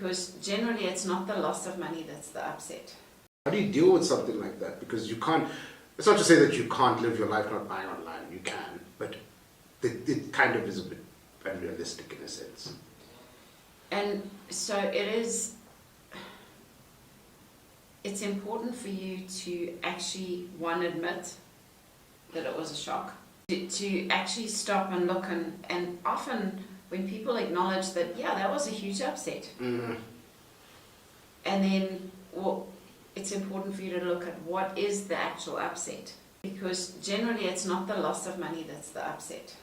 because generally it's not the loss of money that's the upset. How do you deal with something like that? Because you can't, it's not to say that you can't live your life not buying online, you can, but it kind of is a bit unrealistic in a sense. And so it's important for you to actually, one, admit that it was a shock, to actually stop and look, and often when people acknowledge that, yeah, that was a huge upset, Mm-hmm. and then, well, it's important for you to look at what is the actual upset, because generally it's not the loss of money that's the upset.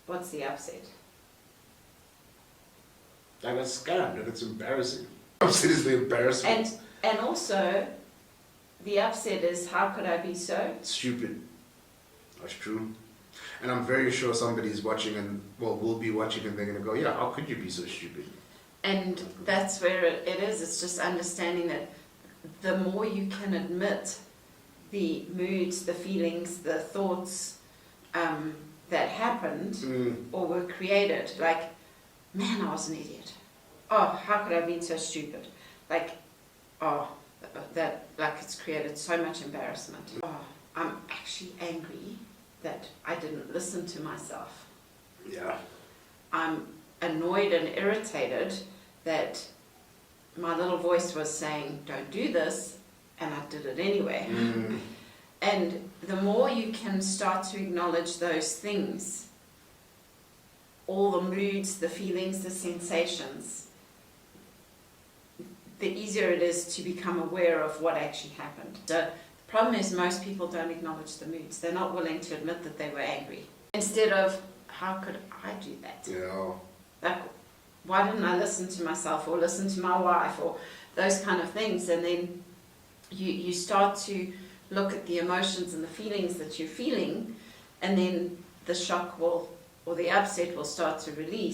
What's the upset? I got scammed and it's embarrassing. Upset is the embarrassment. And also, the upset is, how could I be so Stupid. That's true. And I'm very sure somebody's watching and, well, will be watching and they're going to go, yeah, how could you be so stupid? And that's where it is. It's just understanding that the more you can admit the moods, the feelings, the thoughts that happened or were created, like, man, I was an idiot. Oh, how could I have been so stupid? Like, oh, that, like, it's created so much embarrassment. Oh, I'm actually angry that I didn't listen to myself. Yeah. I'm annoyed and irritated that my little voice was saying, don't do this, and I did it anyway. And the more you can start to acknowledge those things, all the moods, the feelings, the sensations, the easier it is to become aware of what actually happened. The problem is most people don't acknowledge the moods. They're not willing to admit that they were angry. Instead of, how could I do that? Yeah. Like, why didn't I listen to myself or listen to my wife or those kind of things? And then you start to look at the emotions and the feelings that you're feeling, and then the shock will, or the upset will start to release.